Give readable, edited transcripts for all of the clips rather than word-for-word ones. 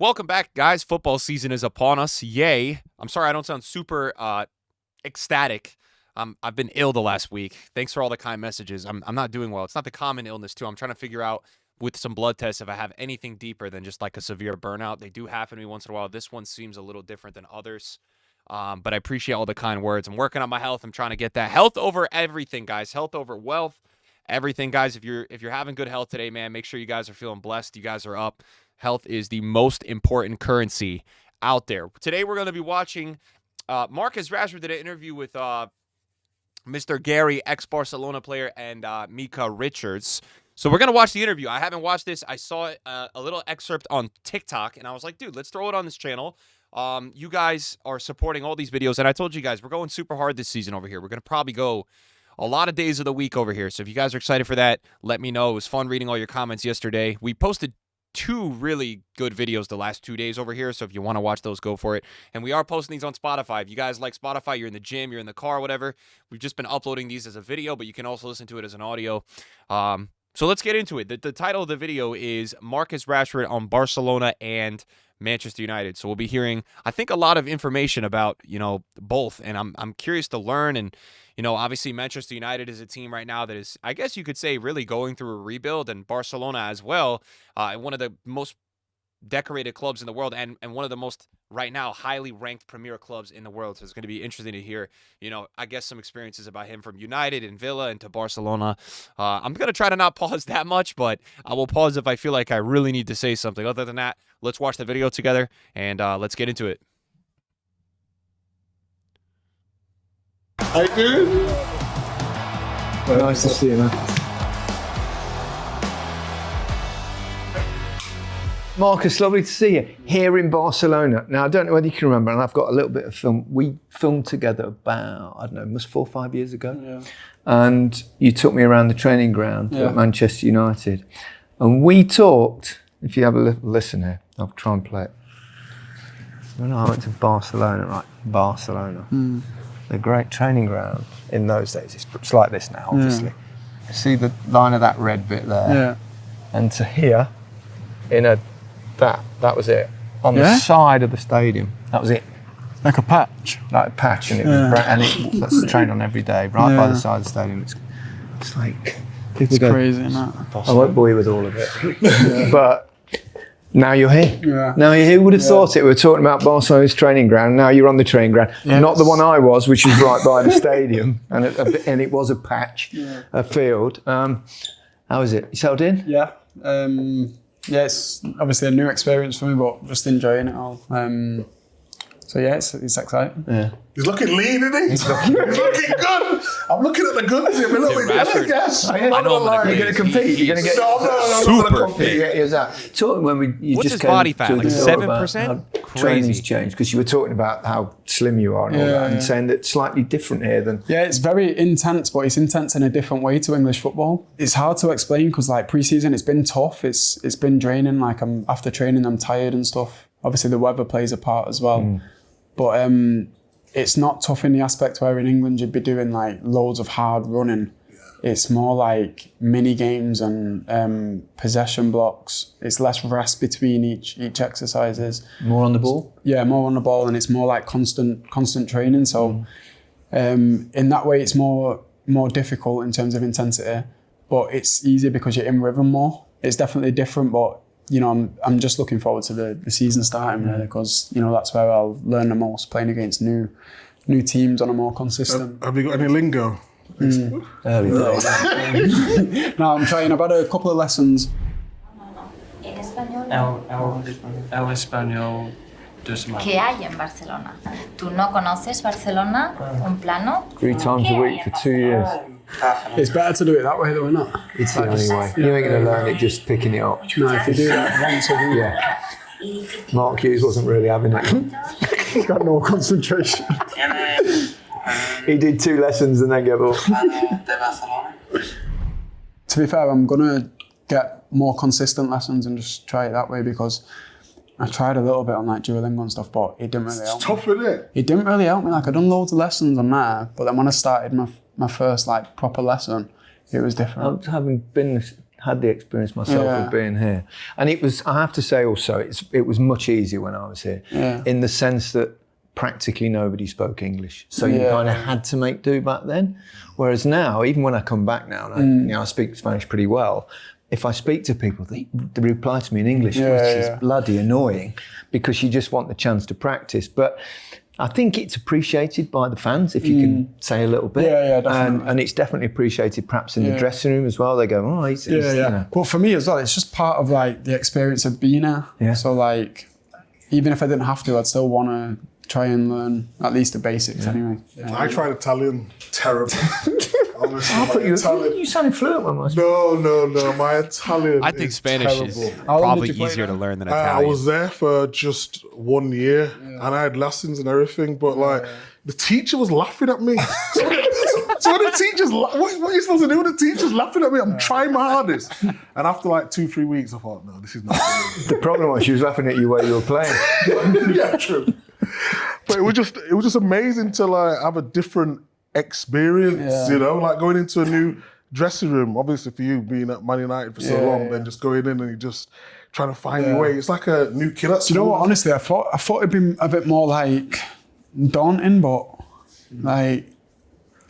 Welcome back, guys. Football season is upon us. Yay. I'm sorry I don't sound super ecstatic. I've been ill the last week. Thanks for all the kind messages. I'm not doing well. It's not the common illness, too. I'm trying to figure out with some blood tests if I have anything deeper than just like a severe burnout. They do happen to me once in a while. This one seems a little different than others. But I appreciate all the kind words. I'm working on my health. I'm trying to get that. Health over everything, guys. Health over wealth. Everything, guys. If you're having good health today, man, make sure you guys are feeling blessed. You guys are up. Health is the most important currency out there. Today, we're going to be watching Marcus Rashford did an interview with Mr. Gary, ex-Barcelona player, and Mika Richards. So we're going to watch the interview. I haven't watched this. I saw a little excerpt on TikTok, and I was like, dude, let's throw it on this channel. You guys are supporting all these videos, and I told you guys, we're going super hard this season over here. We're going to probably go a lot of days of the week over here. So if you guys are excited for that, let me know. It was fun reading all your comments yesterday. We posted 2 really good videos the last 2 days over here, so if you want to watch those, go for it. And we are posting these on Spotify. If you guys like Spotify, you're in the gym, you're in the car, whatever, we've just been uploading these as a video, but you can also listen to it as an audio. So let's get into it. The title of the video is Marcus Rashford on Barcelona and Manchester United. So we'll be hearing, I think, a lot of information about, both, and I'm curious to learn. And obviously Manchester United is a team right now that is, I guess you could say, really going through a rebuild, and Barcelona as well, one of the most decorated clubs in the world, and one of the most, right now, highly ranked premier clubs in the world. So it's going to be interesting to hear, I guess some experiences about him from United and Villa and to Barcelona. I'm going to try to not pause that much, but I will pause if I feel like I really need to say something. Other than that, let's watch the video together, and let's get into it. How you doing? Nice to see you, man. Marcus, lovely to see you here in Barcelona. Now, I don't know whether you can remember, and I've got a little bit of film. We filmed together about, I don't know, must 4 or 5 years ago. Yeah. And you took me around the training ground at Manchester United. And we talked, if you have a little listen here, I'll try and play it. When I went to Barcelona, right, Barcelona. The great training ground in those days. It's like this now, obviously. You see the line of that red bit there? Yeah. And to here, that was it. On the side of the stadium, that was it. Like a patch? Like a patch, and it was that's trained on every day, right by the side of the stadium. It's like... It's crazy, isn't it? I won't bore you with all of it. But now you're here. Yeah. Now you're here. Who would have thought it? We were talking about Barcelona's training ground. Now you're on the training ground. Yes. Not the one I was, which was right by the stadium. And it was a patch, a field. How was it? You settled in? Yeah. It's obviously a new experience for me, but just enjoying it all. So it's exciting. Yeah. He's looking lean, isn't he? He's looking good. I'm looking at the guns here. I'm a little bit jealous. You're going to compete. You're going to get super fit. Here's that. Talking when you What's just his came body fat? Like 7%? Training's changed, because you were talking about how slim you are and all that, and saying that it's slightly different here than. Yeah, it's very intense, but it's intense in a different way to English football. It's hard to explain because like pre-season, it's been tough. It's been draining. Like after training, I'm tired and stuff. Obviously, the weather plays a part as well. But it's not tough in the aspect where in England you'd be doing like loads of hard running. It's more like mini games and possession blocks. It's less rest between each exercises. More on the ball? Yeah, more on the ball, and it's more like constant training. So in that way, it's more difficult in terms of intensity, but it's easier because you're in rhythm more. It's definitely different, but I'm just looking forward to the season starting really, because that's where I'll learn the most, playing against new teams on a more consistent. Have you got any lingo? Early days. No, I'm trying. I've had a couple of lessons. El español ¿Qué hay en Barcelona? ¿Tú no conoces Barcelona? Un plano? 3 times a week for 2 years. It's better to do it that way, though, isn't it? It's the only way. You ain't going to learn it just picking it up. No, if you do that once a week. Yeah. Mark Hughes wasn't really having it. He's got no concentration. He did 2 lessons and then gave up. To be fair, I'm going to get more consistent lessons and just try it that way, because I tried a little bit on like Duolingo and stuff, but it didn't really help me. It's tough, isn't it? It didn't really help me. Like, I done loads of lessons on that, but then when I started my first like proper lesson, it was different. Having been had the experience myself of being here. And it was, I have to say also, it was much easier when I was here, in the sense that practically nobody spoke English. So you kind of had to make do back then. Whereas now, even when I come back now, and I speak Spanish pretty well, if I speak to people, they reply to me in English, which is bloody annoying, because you just want the chance to practice. But I think it's appreciated by the fans if you can say a little bit. Yeah, definitely. And it's definitely appreciated perhaps in the dressing room as well. They go, oh, he's you know. But for me as well, it's just part of like the experience of being here. Yeah. So like, even if I didn't have to, I'd still want to try and learn at least the basics anyway. I tried Italian, terrible. Honestly, I thought you sounded fluent when I was. No. My Italian. I think is Spanish terrible. is How long probably did you play easier to there? learn than I Italian. was there for just 1 year, and I had lessons and everything. But like, the teacher was laughing at me. So when the teacher's, what are you supposed to do when the teacher's laughing at me? I'm trying my hardest. And after like 2-3 weeks, I thought, no, this is not for me. The problem was she was laughing at you while you were playing. Yeah, true. But it was just amazing to like have a different experience, you know, like going into a new dressing room. Obviously for you being at Man United for so long, then just going in and you just trying to find your way. It's like a new kid at Do you know school. what? Honestly, I thought it'd been a bit more like daunting, but like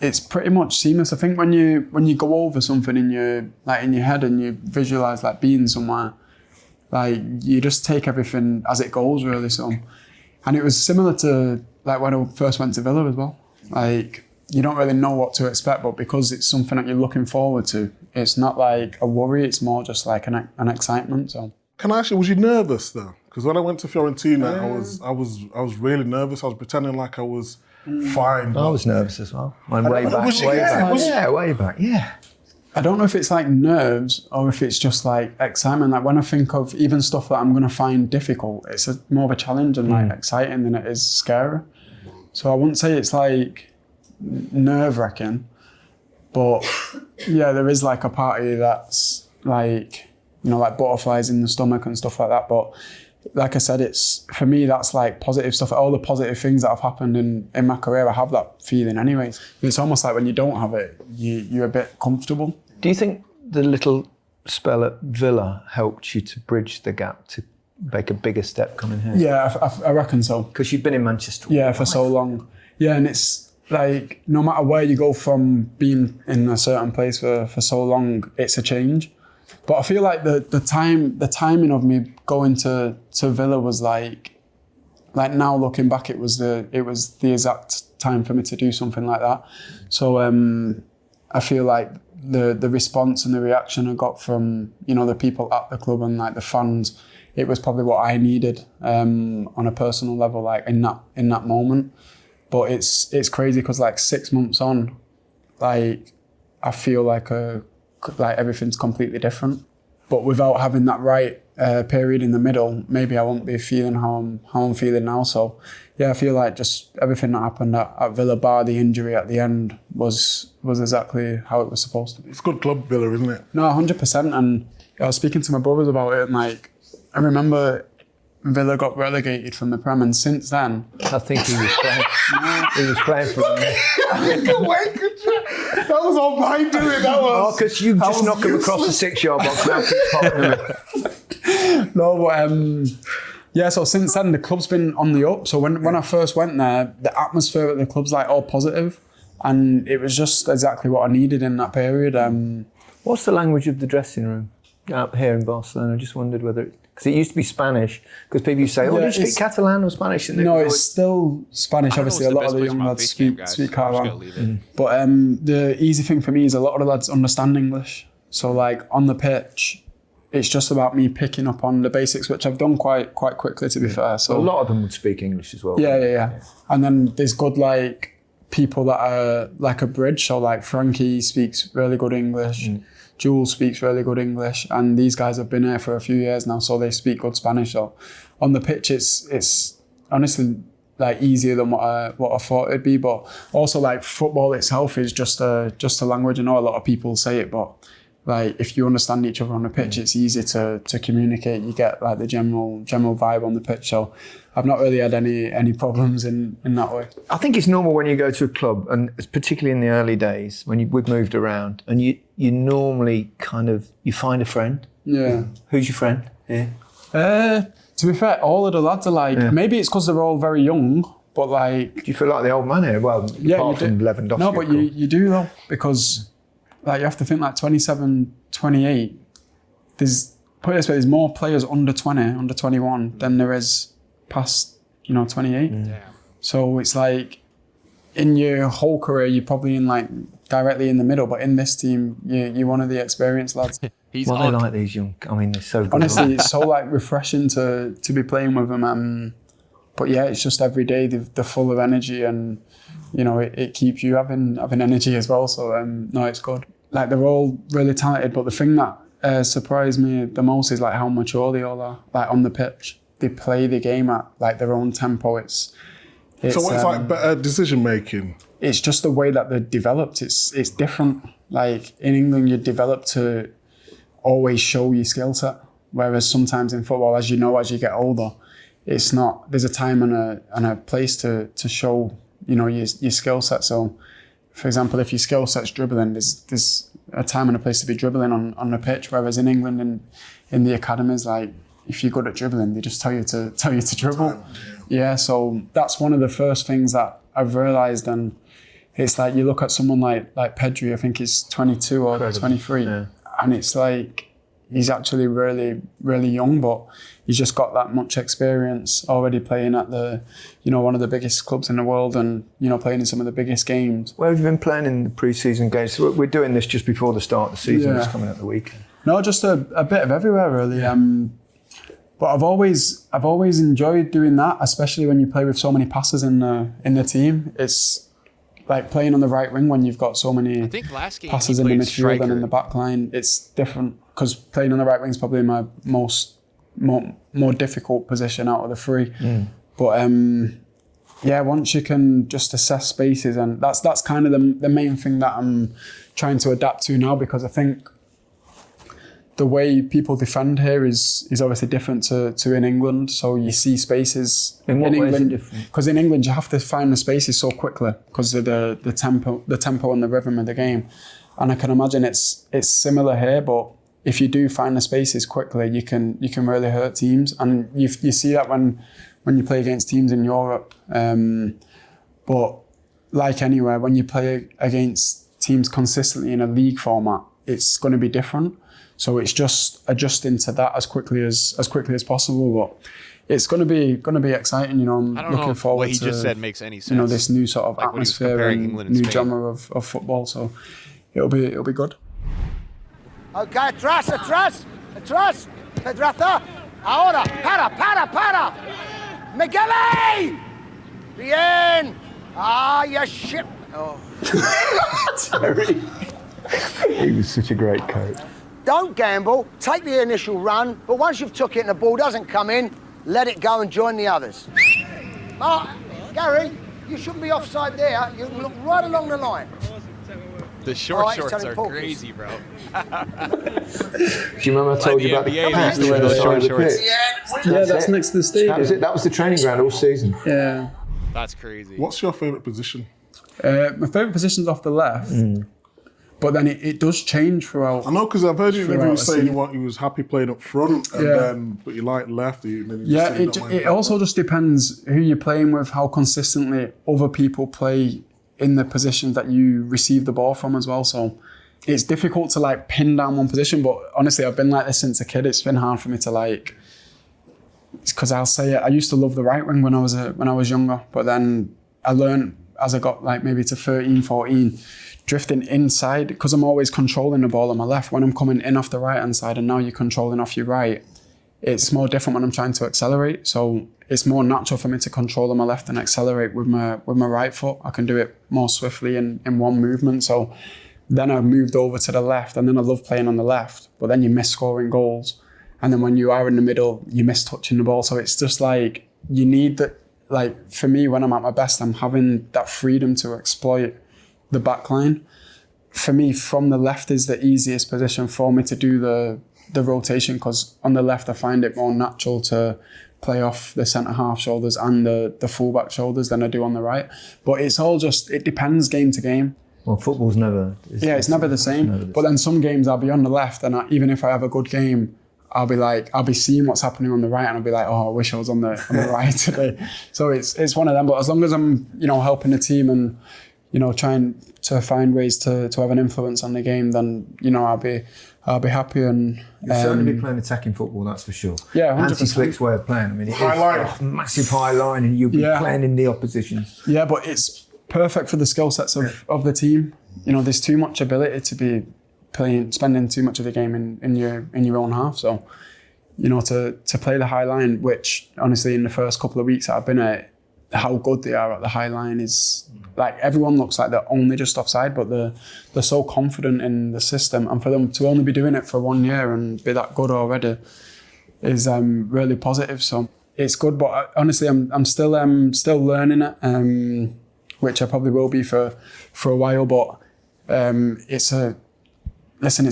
it's pretty much seamless. I think when you go over something in your head and you visualize like being somewhere, like you just take everything as it goes really. So, and it was similar to like when I first went to Villa as well. Like you don't really know what to expect, but because it's something that you're looking forward to, it's not like a worry. It's more just like an excitement. So. Can I ask you, was you nervous though? Because when I went to Fiorentina, I was really nervous. I was pretending like I was fine. I was nervous as well. Way back. Was you? Way Yeah, back. was you? Yeah, way back. Yeah. I don't know if it's like nerves or if it's just like excitement. Like when I think of even stuff that I'm going to find difficult, it's more of a challenge and like exciting than it is scary. So I wouldn't say it's like nerve-wracking, but yeah, there is like a part of you that's like, you know, like butterflies in the stomach and stuff like that. But like I said, it's for me, that's like positive stuff. All the positive things that have happened in my career, I have that feeling anyways. It's almost like when you don't have it, you're a bit comfortable. Do you think the little spell at Villa helped you to bridge the gap to make a bigger step coming here? Yeah, I reckon so. Because you've been in Manchester. Yeah, for so long. Yeah, and it's like no matter where you go from being in a certain place for so long, it's a change. But I feel like the timing of me going to Villa was like now looking back, it was the exact time for me to do something like that. So I feel like the response and the reaction I got from, you know, the people at the club and like the fans, it was probably what I needed on a personal level, like in that moment. But it's crazy because like 6 months on, like I feel like everything's completely different. But without having that right period in the middle, maybe I won't be feeling how I'm feeling now. So yeah, I feel like just everything that happened at Villa, bar the injury at the end, was exactly how it was supposed to be. It's a good club, Villa, isn't it? No, 100%. And I was speaking to my brothers about it, and like I remember Villa got relegated from the Prem, and since then, I think he was playing. He was playing for them. That was all mine doing. That was. Oh, because you just knock him across the 6-yard box. Now keep popping him. No, but yeah. So since then, the club's been on the up. So when I first went there, the atmosphere at the club's like all positive, and it was just exactly what I needed in that period. What's the language of the dressing room out here in Barcelona? I just wondered whether because it used to be Spanish. Because people used to say, "Oh, do you speak Catalan or Spanish?" And no, it's still Spanish. Obviously, a lot of the young lads speak Catalan. But the easy thing for me is a lot of the lads understand English. So like on the pitch, it's just about me picking up on the basics, which I've done quite quickly, to be fair. So a lot of them would speak English as well. Yeah. And then there's good like people that are like a bridge. So like Frankie speaks really good English. Jules speaks really good English, and these guys have been here for a few years now, so they speak good Spanish. So on the pitch, it's honestly like easier than what I thought it'd be. But also like football itself is just a language. I know a lot of people say it, but like if you understand each other on the pitch, it's easy to communicate. You get like the general vibe on the pitch. So I've not really had any problems in that way. I think it's normal when you go to a club, and particularly in the early days when we've moved around, and you normally you find a friend. Yeah. Who's your friend? Yeah. To be fair, all of the lads are like, maybe it's because they're all very young, but like... Do you feel like the old man here? Well, yeah, apart from Lewandowski. No, but you do though, because like you have to think like 27, 28, there's more players under 20, under 21 than there is past, 28. Damn. So it's like, in your whole career, you're probably in like directly in the middle, but in this team, you're one of the experienced lads. He's Well, they on. like these young. I mean, they're so good. Honestly, it's so like refreshing to be playing with them. But yeah, it's just every day they're full of energy, and it keeps you having energy as well. So no, it's good. Like they're all really talented, but the thing that surprised me the most is like how mature they all are. Like on the pitch, they play the game at like their own tempo. It's so what's like better decision making? It's just the way that they're developed. It's different. Like in England, you're developed to always show your skill set, whereas sometimes in football, as you get older, it's not. There's a time and a place to show your skill set. So, for example, if your skill set's dribbling, there's a time and a place to be dribbling on the pitch. Whereas in England and in the academies, like if you're good at dribbling, they just tell you to dribble. Yeah, so that's one of the first things that I've realised. And it's like you look at someone like Pedri, I think he's 22 or 23, and it's like he's actually really, really young, but he's just got that much experience already playing at the, one of the biggest clubs in the world, and playing in some of the biggest games. Where have you been playing in the pre-season games? So we're doing this just before the start of the season. It's coming up the weekend. No, just a bit of everywhere really. But I've always enjoyed doing that, especially when you play with so many passes in the team. It's like playing on the right wing when you've got so many passes in the midfield striker. and in the back line. It's different because playing on the right wing is probably my more difficult position out of the three. But once you can just assess spaces, and that's kind of the main thing that I'm trying to adapt to now, because I think the way people defend here is obviously different to in England. So you see spaces in England, because in England you have to find the spaces so quickly because of the tempo and the rhythm of the game. And I can imagine it's similar here, but if you do find the spaces quickly, you can really hurt teams, and you see that when you play against teams in Europe. But like anywhere, when you play against teams consistently in a league format, it's going to be different. So it's just adjusting to that as quickly as possible. But it's going to be exciting. I'm looking forward what he to just said makes any sense. This new sort of like atmosphere and new genre of football. So it'll be good. Ok, atrás, Pedraza, ahora, para, Miguel! Bien! Ah, you shit! Oh. Terry. He was such a great coach. Don't gamble, take the initial run, but once you've took it and the ball doesn't come in, let it go and join the others. Gary, you shouldn't be offside there, you look right along the line. The shorts are crazy, bro. Do you remember I told you about the NBA, they used to wear those short shorts. Yeah, that's next to the stadium. That was the training ground all season. Yeah. That's crazy. What's your favourite position? My favourite position's off the left, but then it does change throughout. I know, because I've heard you throughout saying you was happy playing up front, but you like left. It also just depends who you're playing with, how consistently other people play in the positions that you receive the ball from as well. So it's difficult to like pin down one position, but honestly, I've been like this since a kid. It's been hard for me to like, because I'll say it, I used to love the right wing when I was younger, but then I learned as I got like maybe to 13, 14, drifting inside, because I'm always controlling the ball on my left. When I'm coming in off the right hand side and now you're controlling off your right, it's more different when I'm trying to accelerate. So it's more natural for me to control on my left and accelerate with my right foot. I can do it more swiftly in one movement. So then I moved over to the left, and then I love playing on the left, but then you miss scoring goals. And then when you are in the middle, you miss touching the ball. So it's just like, you need that. Like for me, when I'm at my best, I'm having that freedom to exploit the back line. for me, from the left is the easiest position for me to do the rotation, because on the left I find it more natural to play off the centre half shoulders and the fullback shoulders than I do on the right. But it's all just, it depends game to game. Well, football's never... It's never the same. But then some games I'll be on the left, and even if I have a good game, I'll be seeing what's happening on the right, and I'll be like, oh, I wish I was on the right today. So it's one of them. But as long as I'm, helping the team and, trying to find ways to have an influence on the game, then, I'll be happy. And you'll certainly be playing attacking football, that's for sure. Yeah, 100%. Anti Slick's way of playing. I mean, it high is a massive high line, and you'll be playing in the oppositions. Yeah, but it's perfect for the skill sets of the team. There's too much ability to be spending too much of the game in your own half. So, to play the high line, which honestly in the first couple of weeks that I've been at, how good they are at the high line is, like, everyone looks like they're only just offside, but they're so confident in the system, and for them to only be doing it for 1 year and be that good already is really positive. So it's good, but honestly, I'm still learning it, which I probably will be for a while. But it's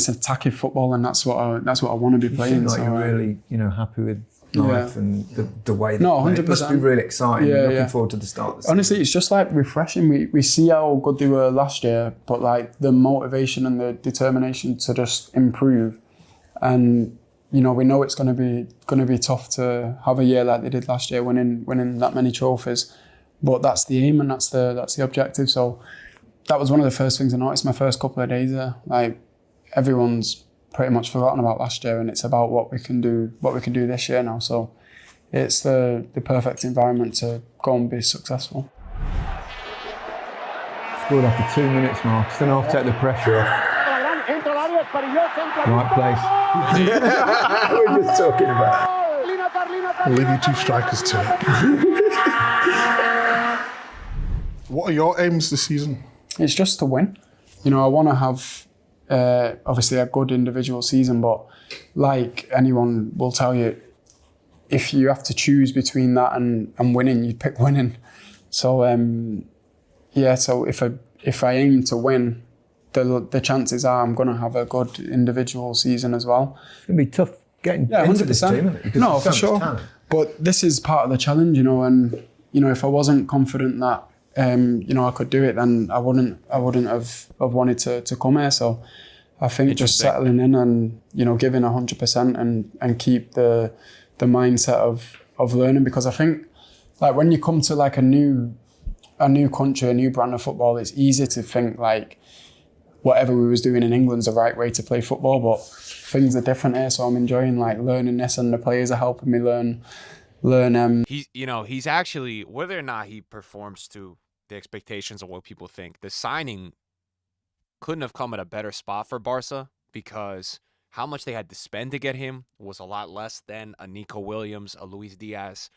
attacking football, and that's what I want to be playing. You seem like you're really happy with life and the way that 100%. It must be really exciting. Looking forward to the start of the season. Honestly, it's just like refreshing. We see how good they were last year, but like the motivation and the determination to just improve, and we know it's going to be tough to have a year like they did last year, winning that many trophies, but that's the aim and that's the objective. So that was one of the first things I noticed my first couple of days there. Like, everyone's pretty much forgotten about last year, and it's about what we can do this year now. So it's the perfect environment to go and be successful. Scored after 2 minutes, Mark. Then I'll take the pressure off. Right place. We're just talking about. I'll leave you two strikers to it. What are your aims this season? It's just to win. I want to have obviously a good individual season, but like anyone will tell you, if you have to choose between that and winning, you'd pick winning. So so if I aim to win, the chances are I'm going to have a good individual season as well. It's going to be tough getting into this team, isn't it? Because no, for sure. Talent. But this is part of the challenge, and if I wasn't confident that I could do it, then I wouldn't have wanted to come here. So I think just settling in and giving 100% and keep the mindset of learning, because I think, like, when you come to like a new country, a new brand of football, it's easy to think like whatever we was doing in England's the right way to play football, but things are different here. So I'm enjoying like learning this, and the players are helping me learn. He's actually, whether or not he performs to the expectations of what people think, the signing couldn't have come at a better spot for Barca, because how much they had to spend to get him was a lot less than a Nico Williams, a Luis Diaz.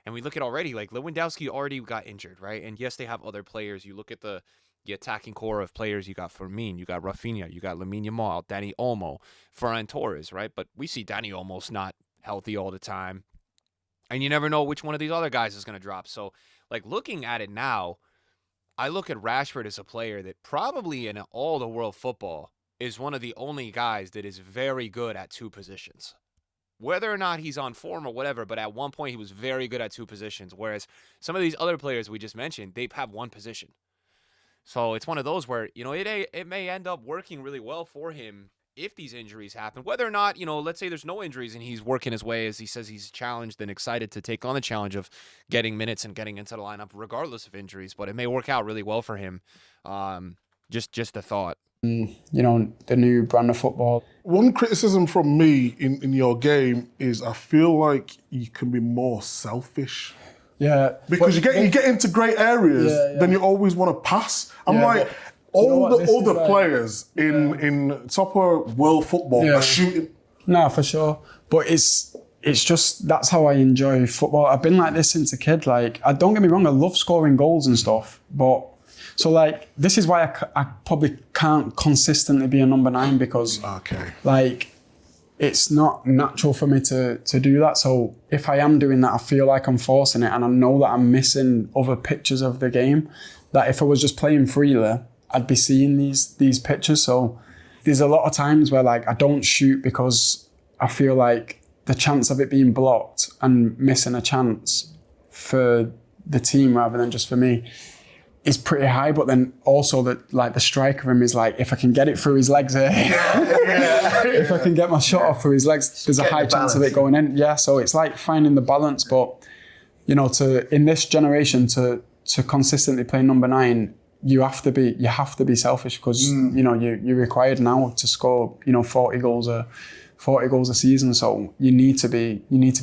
And we look at already, like, Lewandowski already got injured, right? And yes, they have other players. You look at the attacking core of players. You got Firmino, you got Rafinha, you got Lamine Yamal, Dani Olmo, Ferran Torres, right? But we see Dani Olmo's not healthy all the time. And you never know which one of these other guys is going to drop. So, like, looking at it now, I look at Rashford as a player that probably in all the world football is one of the only guys that is very good at two positions. Whether or not he's on form or whatever, but at one point he was very good at two positions, whereas some of these other players we just mentioned, they have one position. So it's one of those where, it may end up working really well for him if these injuries happen. Whether or not, let's say there's no injuries and he's working his way, as he says he's challenged and excited to take on the challenge of getting minutes and getting into the lineup regardless of injuries, but it may work out really well for him. Just a thought. The new brand of football. One criticism from me in your game is I feel like you can be more selfish. Yeah. Because you get into great areas, then you always want to pass. I'm like, all the other players in top of world football are shooting. No, for sure. But it's just, that's how I enjoy football. I've been like this since a kid. Like, don't get me wrong, I love scoring goals and stuff, but so like, this is why I probably can't consistently be a number 9, because like, it's not natural for me to do that. So if I am doing that, I feel like I'm forcing it, and I know that I'm missing other pictures of the game, that if I was just playing freely, I'd be seeing these pictures. So there's a lot of times where like I don't shoot because I feel like the chance of it being blocked and missing a chance for the team rather than just for me is pretty high. But then also the striker of him is like, if I can get it through his legs here, if I can get my shot off through his legs, there's a high chance of it going in. Yeah, so it's like finding the balance. But you know, in this generation to consistently play number 9, you have to be selfish because you know you're required now to score 40 goals a season. So you need to be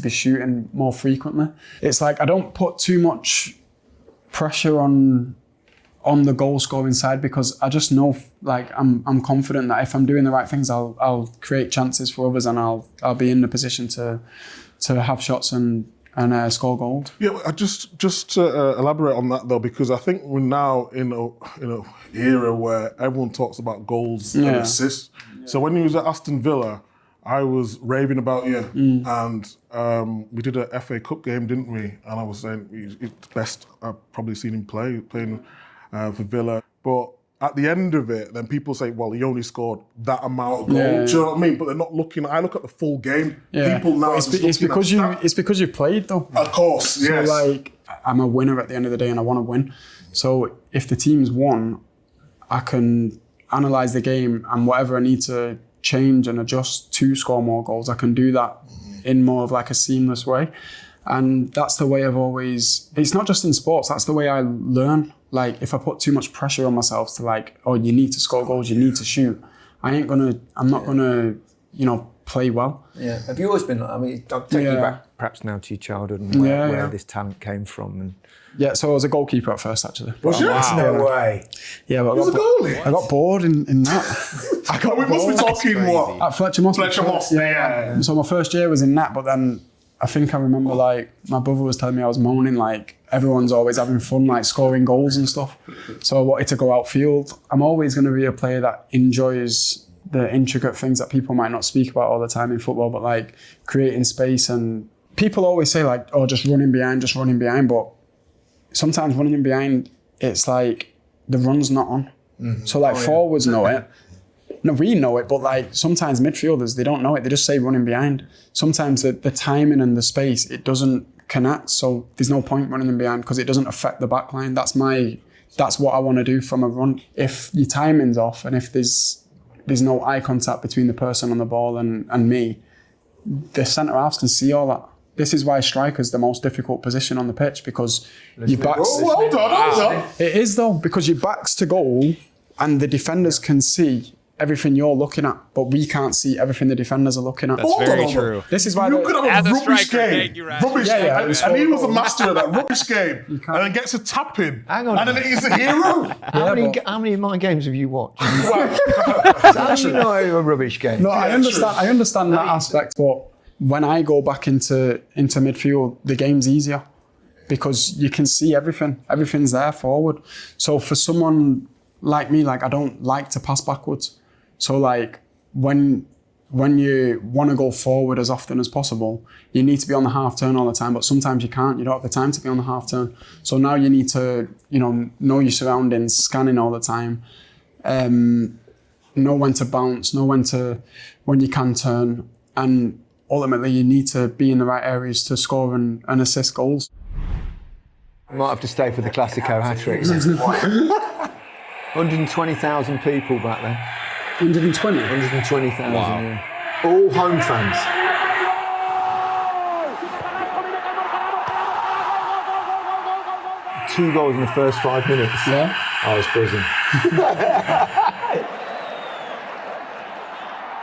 shooting more frequently. It's like I don't put too much pressure on the goal scoring side because I just know like I'm confident that if I'm doing the right things, I'll create chances for others and I'll be in the position to have shots and score goals. Yeah, just to elaborate on that though, because I think we're now in a era where everyone talks about goals and assists. So when you was at Aston Villa, I was raving about you, and we did a FA Cup game, didn't we? And I was saying it's the best I've probably seen him playing for Villa. But at the end of it, then people say, well, he only scored that amount of goals. Yeah. Do you know what I mean? But they're not looking. I look at the full game. Yeah. People now it's because you played though. Of course, yes. So like I'm a winner at the end of the day, and I want to win. So if the team's won, I can analyse the game and whatever I need to change and adjust to score more goals, I can do that in more of like a seamless way. And that's the way I've always, it's not just in sports, that's the way I learn. Like if I put too much pressure on myself to like, oh, you need to score goals, you need to shoot, I'm not gonna, play well. Yeah. Have you always been like, I mean, I'll take you back perhaps now to your childhood and where this talent came from. And yeah, so I was a goalkeeper at first actually. Was you? Wow. No way. Yeah, but You was a goalie? I got bored in that. We must be talking what? At Fletcher Moss. Fletcher Moss, yeah. So my first year was in that, but then I think I remember like my brother was telling me I was moaning like everyone's always having fun like scoring goals and stuff. So I wanted to go outfield. I'm always going to be a player that enjoys the intricate things that people might not speak about all the time in football, but like creating space. And people always say like, oh, just running behind. But sometimes running behind, it's like the run's not on. Mm-hmm. So like forwards know it. No, we know it, but like sometimes midfielders, they don't know it. They just say running behind. Sometimes the timing and the space, it doesn't connect. So there's no point running behind because it doesn't affect the back line. That's what I want to do from a run. If your timing's off and if there's no eye contact between the person on the ball and me, the centre halves can see all that. This is why striker's the most difficult position on the pitch because your back's... Oh, hold on. It is though, because your back's to goal and the defenders can see everything you're looking at, but we can't see everything the defenders are looking at. That's very true. This is why you could have a rubbish game. Rubbish game. Yeah, and he was a master of that rubbish game. And then gets a tap in. Hang on. And then he's a hero. How many of my games have you watched? How do you know a rubbish game? No, I understand that aspect, but when I go back into midfield, the game's easier because you can see everything. Everything's there forward. So for someone like me, like I don't like to pass backwards. So like when you want to go forward as often as possible, you need to be on the half turn all the time, but sometimes you can't. You don't have the time to be on the half turn. So now you need to, know your surroundings, scanning all the time, know when to bounce, know when you can turn, and ultimately you need to be in the right areas to score and assist goals. I might have to stay for the Classico hat-tricks. 120,000 people back then. 120? 120,000, Wow. yeah. All home fans. Two goals in the first 5 minutes. Yeah. I was buzzing.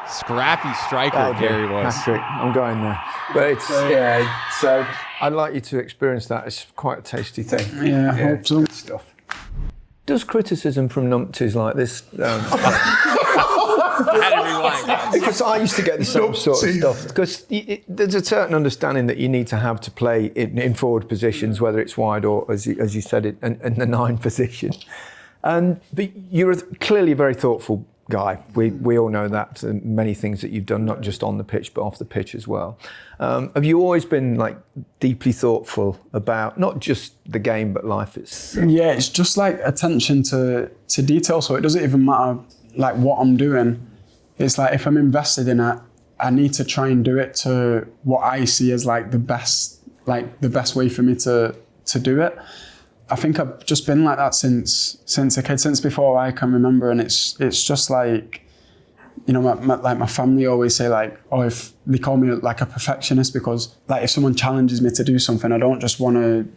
Scrappy striker, Gary was. Hat-trick. I'm going there. But it's, so I'd like you to experience that. It's quite a tasty thing. Yeah, I hope so. Good stuff. Does criticism from numpties like this... Because I used to get the same sort of stuff. Because there's a certain understanding that you need to have to play in forward positions, whether it's wide or, as you said, in the 9 position. But you're clearly a very thoughtful guy. We all know that, many things that you've done, not just on the pitch, but off the pitch as well. Have you always been like deeply thoughtful about not just the game, but life itself? Yeah, it's just like attention to detail. So it doesn't even matter like what I'm doing. It's like if I'm invested in it, I need to try and do it to what I see as like the best way for me to do it. I think I've just been like that since a kid, since before I can remember, and it's just like, you know, my family always say like, oh, if they call me like a perfectionist, because like if someone challenges me to do something, I don't just want to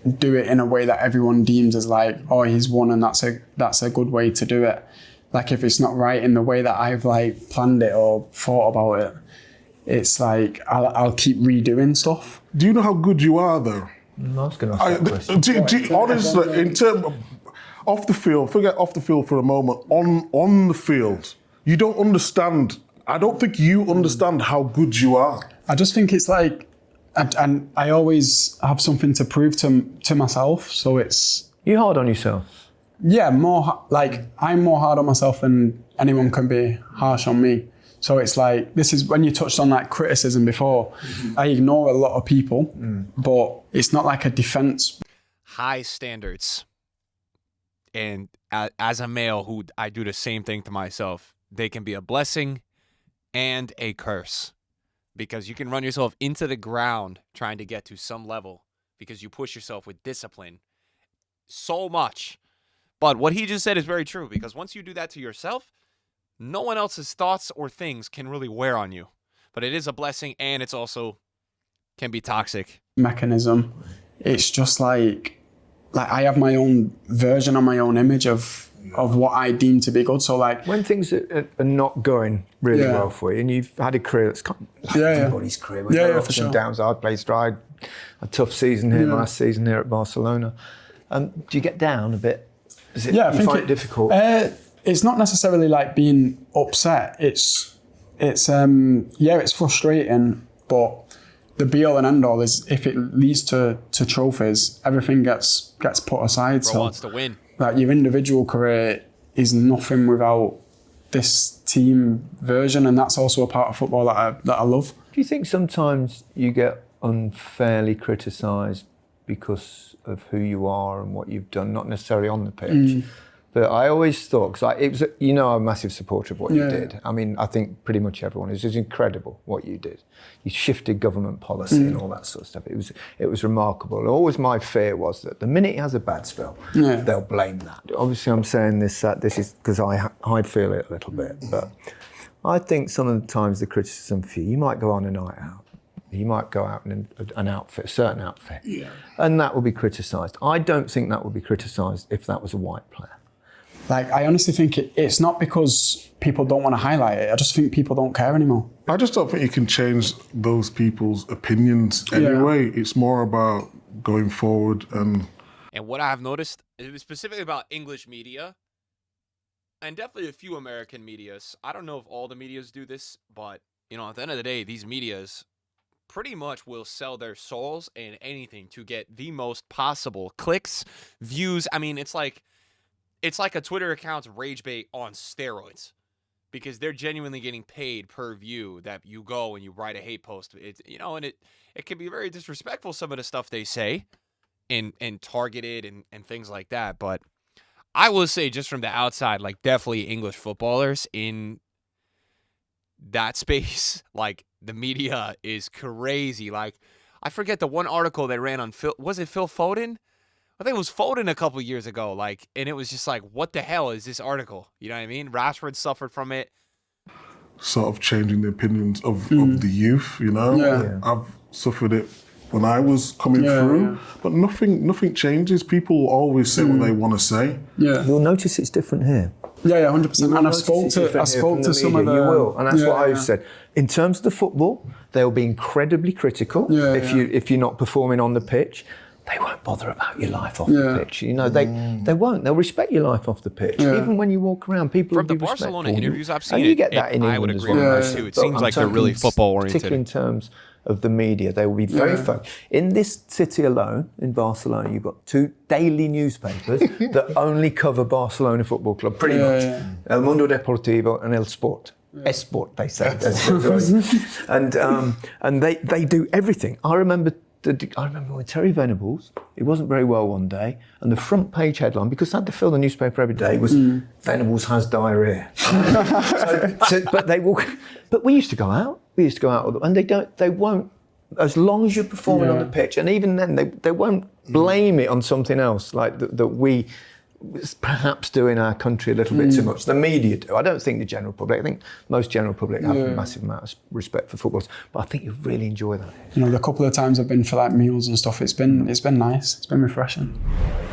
do it in a way that everyone deems as like, oh, he's won and that's a good way to do it. Like if it's not right in the way that I've like planned it or thought about it, it's like I'll keep redoing stuff. Do you know how good you are though? I was going to ask that question. Honestly, in terms of off the field, forget off the field for a moment. On the field, you don't understand. I don't think you understand how good you are. I just think it's like, and I always have something to prove to myself. So it's You hard on yourself? yeah, more like I'm more hard on myself than anyone can be harsh on me. So it's like, this is when you touched on that criticism before. I ignore a lot of people, but it's not like a defense. High standards. And as a male who I do the same thing to myself, they can be a blessing and a curse, because you can run yourself into the ground trying to get to some level because you push yourself with discipline so much. But what he just said is very true, because once you do that to yourself, no one else's thoughts or things can really wear on you. But it is a blessing, and it's also can be toxic. Mechanism. It's just like I have my own version and my own image of what I deem to be good. So like When things are not going really well for you, and you've had a career that's kind of like everybody's career, with ups and downs, hard play stride, a tough season here, last season here at Barcelona. Do you get down a bit? Is it, I think find it difficult? It's not necessarily like being upset. It's frustrating, but the be all and end all is if it leads to trophies, everything gets put aside. Bro wants to win. Like your individual career is nothing without this team version, and that's also a part of football that I love. Do you think sometimes you get unfairly criticised because of who you are and what you've done, not necessarily on the pitch? But I always thought, because it was, you know, I'm a massive supporter of what you did. I mean, I think pretty much everyone is. It was incredible what you did. You shifted government policy and all that sort of stuff. It was remarkable. And always my fear was that the minute he has a bad spell, they'll blame that. Obviously, I'm saying this is because I feel it a little bit. But I think some of the times the criticism for you might go on a night out. You might go out in an outfit, a certain outfit, and that will be criticised. I don't think that would be criticised if that was a white player. Like, I honestly think it's not because people don't want to highlight it. I just think people don't care anymore. I just don't think you can change those people's opinions anyway. It's more about going forward and what I have noticed, specifically about English media, and definitely a few American medias. I don't know if all the medias do this, but you know, at the end of the day, these medias pretty much will sell their souls and anything to get the most possible clicks, views. I mean, it's like a Twitter account's rage bait on steroids, because they're genuinely getting paid per view that you go and you write a hate post. It's, you know, and it can be very disrespectful, some of the stuff they say and targeted and things like that. But I will say, just from the outside, like, definitely English footballers in that space, like, the media is crazy. Like, I forget the one article they ran on was it Phil Foden? I think it was Foden a couple years ago, like, and it was just like, what the hell is this article? You know what I mean? Rashford suffered from it. sort of changing the opinions of the youth, you know? Yeah. I've suffered it when I was coming through, but nothing changes. People always say what they want to say. Yeah. You'll notice it's different here. Yeah, 100%. And I spoke to some of the... You will, and that's what I've said. In terms of the football, they'll be incredibly critical if you're not performing on the pitch. They won't bother about your life off the pitch. You know, they won't. They'll respect your life off the pitch. Even when you walk around, people will be respectful. From the Barcelona interviews I've seen, and you get that in I would England agree as well. with that too. It seems like they're really football oriented. Particularly in terms of the media. They will be very focused. In this city alone, in Barcelona, you've got 2 daily newspapers that only cover Barcelona Football Club, pretty much. El Mundo Deportivo and El Sport. Esport, they say. And they do everything. I remember when Terry Venables, he wasn't very well one day, and the front page headline, because I had to fill the newspaper every day, was Venables has diarrhea. But we used to go out. And they won't, as long as you're performing on the pitch, and even then they won't blame it on something else, like that we perhaps do in our country a little bit too much. The media do. I don't think the general public. I think most general public have a massive amount of respect for football, but I think you really enjoy that. You know, the couple of times I've been for like meals and stuff, it's been nice. It's been refreshing.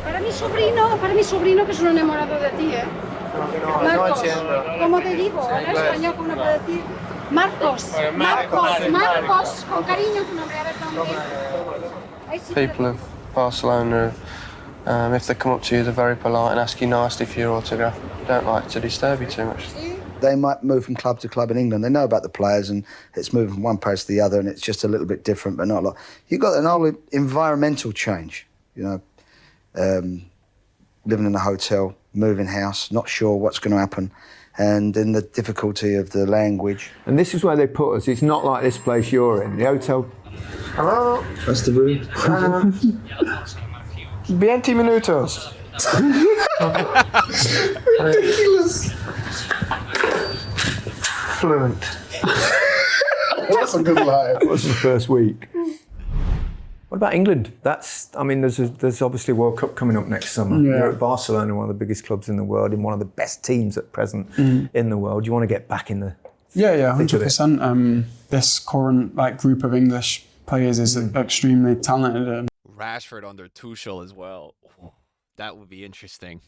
Para mi sobrino que es un enamorado de ti, ¿eh? Marcos, ¿cómo te digo? En español, ¿cómo no puedo decir? Marcos, con cariño tu nombre, a ver dónde. People of Barcelona, if they come up to you, they're very polite and ask you nicely for your autograph. Don't like to disturb you too much. They might move from club to club in England. They know about the players and it's moving from one place to the other and it's just a little bit different, but not a lot. You've got an whole environmental change, you know, living in a hotel, moving house, not sure what's going to happen, and then the difficulty of the language. And this is where they put us. It's not like this place you're in. The hotel. Hello? That's the room. 20 minutos. Ridiculous. Fluent. That's a good line. That was the first week. What about England? There's obviously a World Cup coming up next summer. Yeah. You're at Barcelona, one of the biggest clubs in the world, in one of the best teams at present in the world. You want to get back in the Yeah, thick of it. 100%. This current group of English players is extremely talented. Rashford under Tuchel as well. That would be interesting.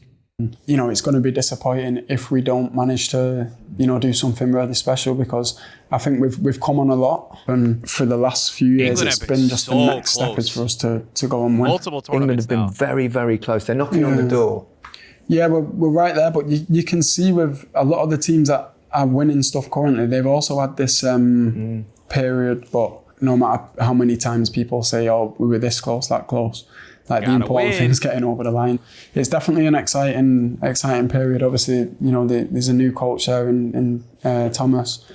You know, it's going to be disappointing if we don't manage to, do something really special, because I think we've come on a lot, and for the last few years England it's have been been just so the next step close. is for us to go and win. Multiple England tournaments have been now. very, very close. They're knocking on the door. Yeah, we're right there, but you can see with a lot of the teams that are winning stuff currently, they've also had this period, but no matter how many times people say, oh, we were this close, that close, the important thing is getting over the line. It's definitely an exciting period. Obviously, there's a new coach there in Thomas.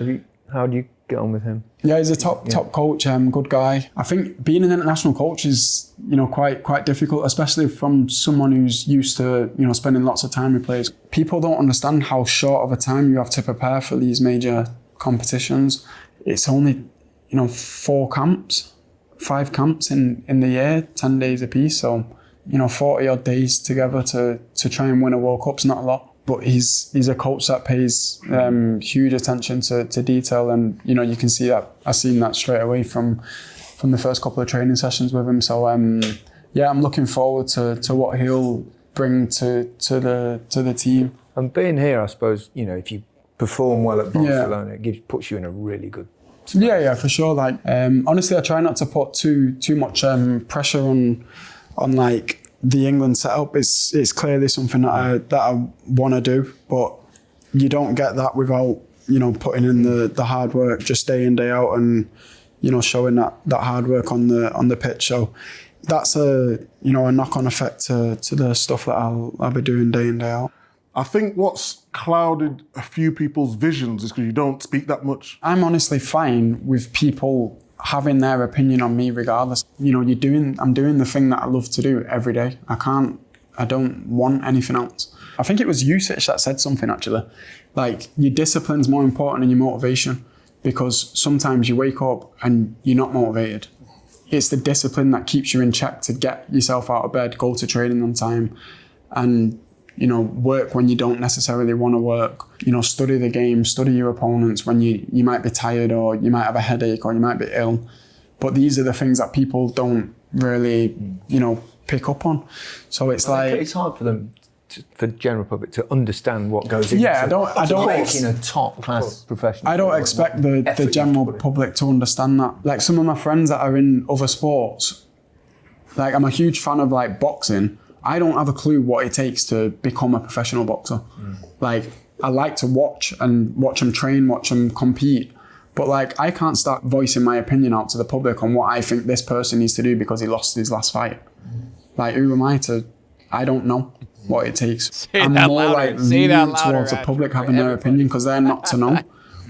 How do you get on with him? Yeah, he's a top coach, good guy. I think being an international coach is, quite difficult, especially from someone who's used to, spending lots of time with players. People don't understand how short of a time you have to prepare for these major competitions. It's only, 5 camps in the year, 10 days apiece. So, 40 odd days together to try and win a World Cup's not a lot. But he's a coach that pays huge attention to detail, and you can see that. I've seen that straight away from the first couple of training sessions with him. So I'm looking forward to what he'll bring to the team. And being here, I suppose, if you perform well at Barcelona, it puts you in a really good. Yeah, for sure. Honestly, I try not to put too much pressure on the England setup. It's clearly something that I want to do, but you don't get that without putting in the hard work, just day in, day out, and showing that hard work on the pitch. So that's a knock-on effect to the stuff that I'll be doing day in, day out. I think what's clouded a few people's visions is because you don't speak that much. I'm honestly fine with people having their opinion on me regardless. I'm doing the thing that I love to do every day. I don't want anything else. I think it was Usage that said something actually. Your discipline's more important than your motivation, because sometimes you wake up and you're not motivated. It's the discipline that keeps you in check to get yourself out of bed, go to training on time, and work when you don't necessarily want to work. Study the game, study your opponents when you might be tired, or you might have a headache, or you might be ill. But these are the things that people don't really, pick up on. So it's it's hard for them, for the general public, to understand what goes into making a top class professional. I don't expect the general public to understand that. Some of my friends that are in other sports, I'm a huge fan of boxing. I don't have a clue what it takes to become a professional boxer. I like to watch them train, watch them compete, But like, I can't start voicing my opinion out to the public on what I think this person needs to do because he lost his last fight. Like, who am I to? I don't know what it takes. I'm more like leaning towards the public having their opinion because they're not to know.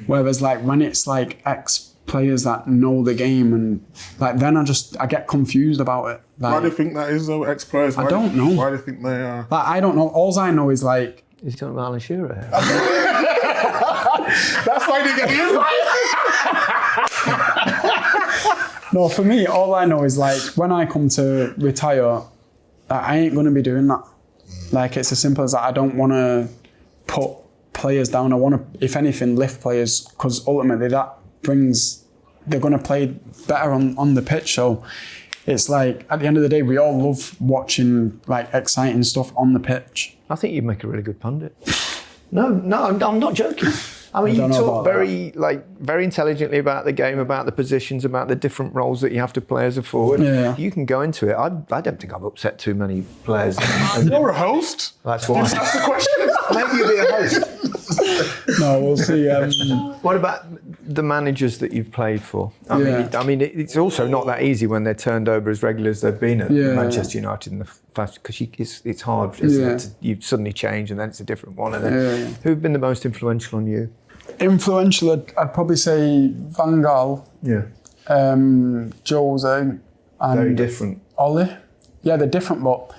Whereas like when it's like ex-players that know the game and like then I get confused about it. Like, why do you think that is though, ex-players? I don't know. Why do you think they are? Like, I don't know. All I know is like... He's talking about Alan Shearer here. That's why they get the invite. No, for me, all I know is like when I come to retire, I ain't going to be doing that. Like, it's as simple as that. I don't want to put players down. I want to, if anything, lift players because ultimately they're going to play better on the pitch. So it's like, at the end of the day, we all love watching like exciting stuff on the pitch. I think you'd make a really good pundit. No, I'm not joking. I mean, you talk very intelligently about the game, about the positions, about the different roles that you have to play as a forward. Yeah. You can go into it. I don't think I've upset too many players. You're a host. That's why. That's the question. Maybe you'll be a host. No, we'll see. What about the managers that you've played for? I mean, it's also not that easy when they're turned over as regular as they've been at Manchester United in the past, because it's hard. You suddenly change and then it's a different one. And then who've been the most influential on you? Influential, I'd probably say Van Gaal, Jose, and very different. Ollie. Yeah, they're different, but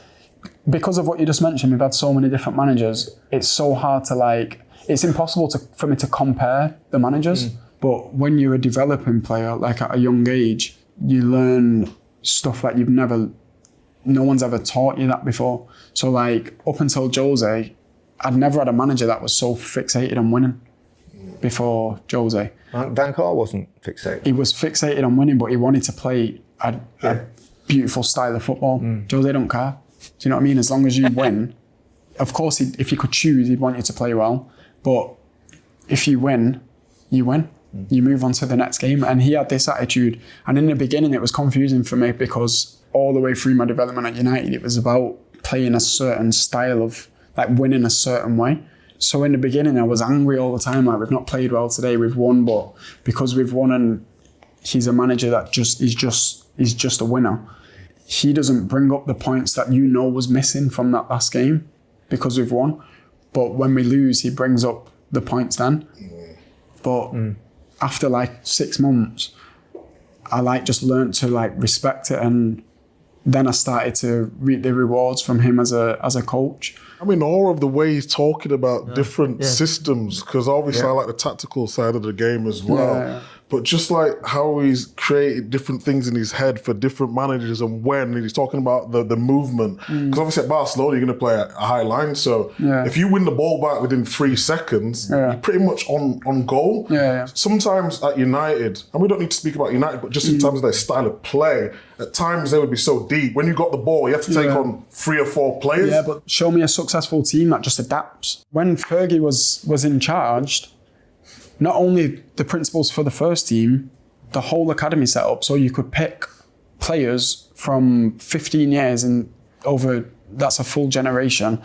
because of what you just mentioned, we've had so many different managers. It's so hard to like. It's impossible for me to compare the managers. But when you're a developing player, like at a young age, you learn stuff that no one's ever taught you that before. So like up until Jose, I'd never had a manager that was so fixated on winning. Before Jose. Van Gaal wasn't fixated. He was fixated on winning, but he wanted to play a beautiful style of football. Jose don't care. Do you know what I mean? As long as you win. Of course, if he could choose, he'd want you to play well. But if you win, you win. You move on to the next game. And he had this attitude. And in the beginning, it was confusing for me because all the way through my development at United, it was about playing a certain style of like winning a certain way. So in the beginning, I was angry all the time. Like, we've not played well today. We've won, but because we've won and he's a manager that is just a winner, he doesn't bring up the points that was missing from that last game because we've won. But when we lose, he brings up the points then. But after like 6 months, I just learned to like respect it, and then I started to reap the rewards from him as a coach. I'm in awe of the way he's talking about different systems, because obviously I like the tactical side of the game as well. Yeah. But just like how he's created different things in his head for different managers and when, and he's talking about the movement. Because obviously at Barcelona, you're going to play a high line. So if you win the ball back within 3 seconds, you're pretty much on goal. Sometimes at United, and we don't need to speak about United, but just in terms of their style of play, at times they would be so deep. When you got the ball, you have to take on 3 or 4 players. Yeah, but show me a successful team that just adapts. When Fergie was in charge, not only the principles for the first team, the whole academy set up so you could pick players from 15 years and over, that's a full generation,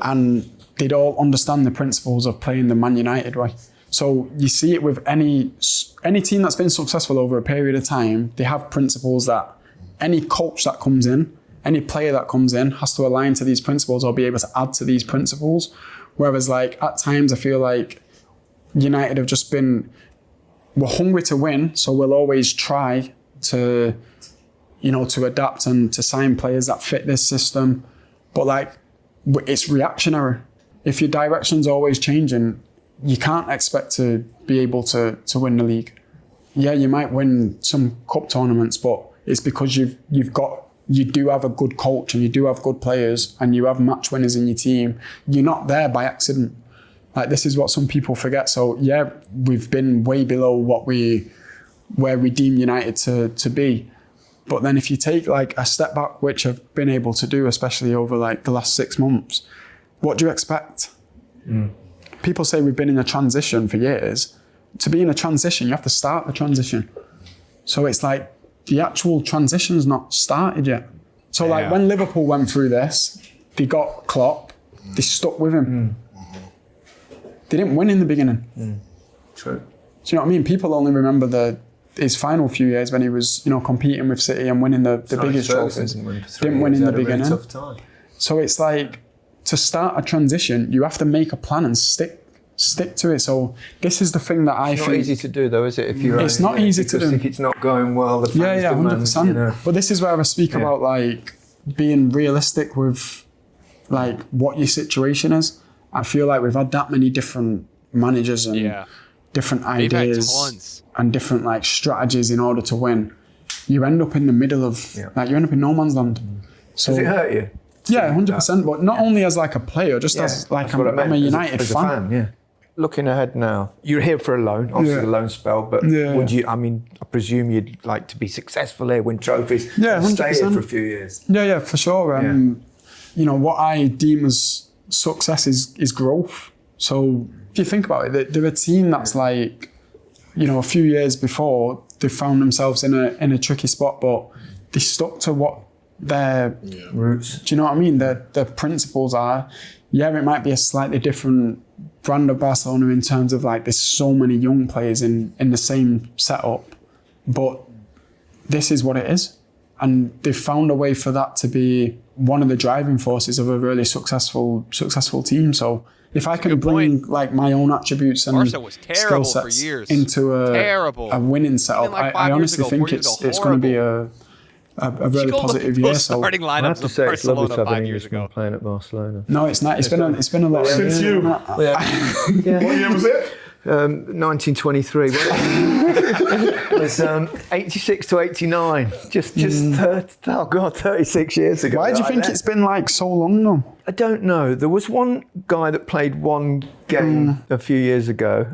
and they'd all understand the principles of playing the Man United way. So you see it with any team that's been successful over a period of time, they have principles that any coach that comes in, any player that comes in has to align to these principles or be able to add to these principles. Whereas like at times I feel like United have just been, we're hungry to win, so we'll always try to adapt and to sign players that fit this system. But like, it's reactionary. If your direction's always changing, you can't expect to be able to win the league. Yeah, you might win some cup tournaments, but it's because you do have a good coach and you do have good players and you have match winners in your team. You're not there by accident. Like, this is what some people forget. So yeah, we've been way below where we deem United to be. But then if you take like a step back, which I've been able to do, especially over like the last 6 months, what do you expect? People say we've been in a transition for years. To be in a transition, you have to start the transition. So it's like the actual transition's not started yet. So like when Liverpool went through this, they got Klopp, they stuck with him. They didn't win in the beginning. True. Do you know what I mean? People only remember his final few years when he was, competing with City and winning the biggest trophies. Didn't win in the beginning. Tough time. So it's like, to start a transition, you have to make a plan and stick to it. So this is the thing that I think... It's not easy to do though, is it? It's not easy to do. If it's not going well, the fans 100%. But this is where I speak about like being realistic with like what your situation is. I feel like we've had that many different managers and different ideas and different like strategies in order to win. You end up in the middle of you end up in no man's land. So does it hurt you? Yeah, 100%. But not only as like a player, just as like I'm a United fan. Looking ahead now, you're here for a loan, obviously the loan spell, but would you, I presume you'd like to be successful here, win trophies, stay here for a few years. Yeah, for sure. What I deem as success is growth. So if you think about it, they're a team that's like, a few years before, they found themselves in a tricky spot, but they stuck to what their roots. Do you know what I mean? Their principles are, it might be a slightly different brand of Barcelona in terms of like there's so many young players in the same setup, but this is what it is. And they've found a way for that to be one of the driving forces of a really successful team. So if I can bring like my own attributes and skill sets into a winning setup, I honestly think it's going to be a really positive year. So starting lineups I have to say, it's lovely to have an Englishman playing at Barcelona. No, it's not. It's been a lot. Since you. What year was it? 1923. It was 86 to 89. Just 36 years ago. Why do you think it's been like so long though? I don't know. There was one guy that played one game a few years ago.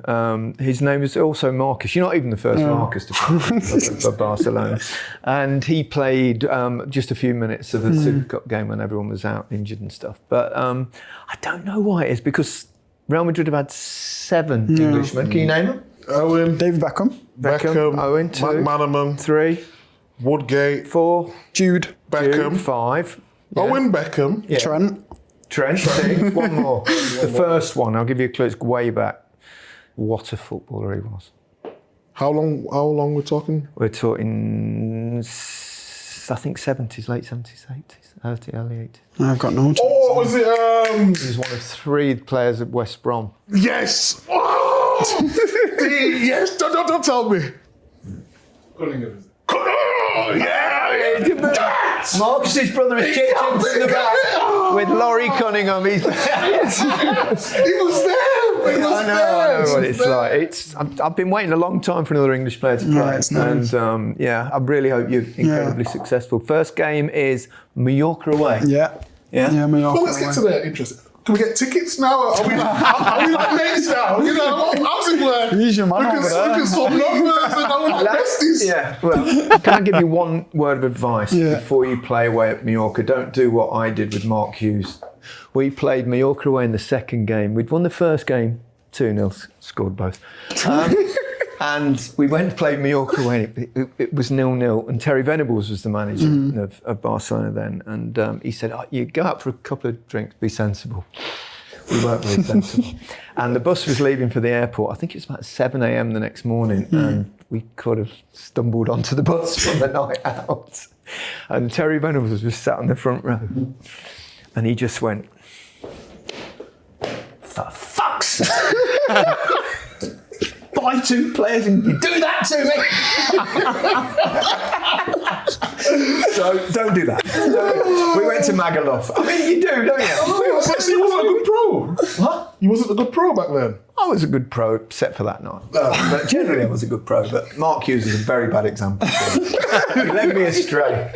His name is also Marcus. You're not even the first Marcus to play for Barcelona. And he played just a few minutes of the Super Cup game when everyone was out injured and stuff. But I don't know why it is, because Real Madrid have had 7 Englishmen. Can you name them? Owen. David Beckham. Owen, 2. McManaman. 3. Woodgate. 4. Jude. Beckham. 5. Owen Beckham. Yeah. Trent. 6. One more. The first one, I'll give you a clue, it's way back. What a footballer he was. How long we're talking? We're talking, I think 70s, late 70s, 80s, early 80s. I've got no. Oh, was it? He was one of 3 players at West Brom. Yes. Oh, yes. Don't tell me. Cunningham. Oh, yeah. Marcus's brother is chipped into the back with Laurie Cunningham. He was there. I know what it's like. I've been waiting a long time for another English player to play. Nice. And I really hope you're incredibly successful. First game is Mallorca away. Yeah, Mallorca. Well, let's get to that. Interesting. Can we get tickets now? Are we like mates now? How's it work? He's your man we can swap numbers and we're like besties. Yeah. Well, can I give you one word of advice before you play away at Mallorca? Don't do what I did with Mark Hughes. We played Mallorca away in the second game. We'd won the first game 2-0, scored both. And we went and played Mallorca away. It was 0-0, and Terry Venables was the manager of Barcelona then. And he said, you go out for a couple of drinks, be sensible. We weren't very sensible. And the bus was leaving for the airport. I think it was about 7 a.m. the next morning, and we could have stumbled onto the bus from the night out. And Terry Venables was just sat on the front row, and he just went, "For fuck's sake! Buy 2 players and you do that to me." So don't do that. We went to Magaluf. I mean, you do, don't you? But he wasn't a good pro. What? He wasn't a good pro back then. I was a good pro, except for that night. But generally, I was a good pro. But Mark Hughes is a very bad example. He led me astray.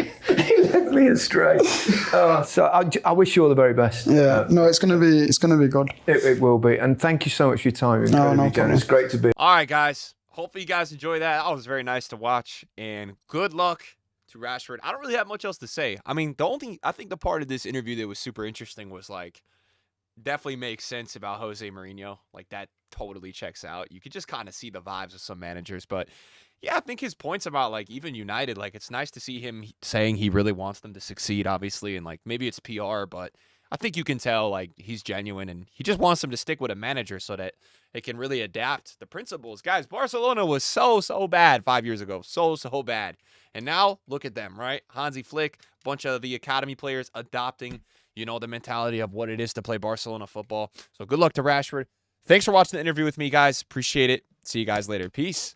So I wish you all the very best. Yeah, it's gonna be good. It will be. And thank you so much for your time. It's great to be. All right, guys. Hopefully you guys enjoy that. That was very nice to watch. And good luck to Rashford. I don't really have much else to say. I mean, I think the part of this interview that was super interesting was like, definitely makes sense about Jose Mourinho. Like, that totally checks out. You could just kind of see the vibes of some managers. But yeah, I think his points about like even United, like it's nice to see him saying he really wants them to succeed, obviously. And like maybe it's PR, but I think you can tell like he's genuine and he just wants them to stick with a manager so that they can really adapt the principles. Guys, Barcelona was so bad 5 years ago. So bad. And now look at them, right? Hansi Flick, a bunch of the academy players adopting, the mentality of what it is to play Barcelona football. So good luck to Rashford. Thanks for watching the interview with me, guys. Appreciate it. See you guys later. Peace.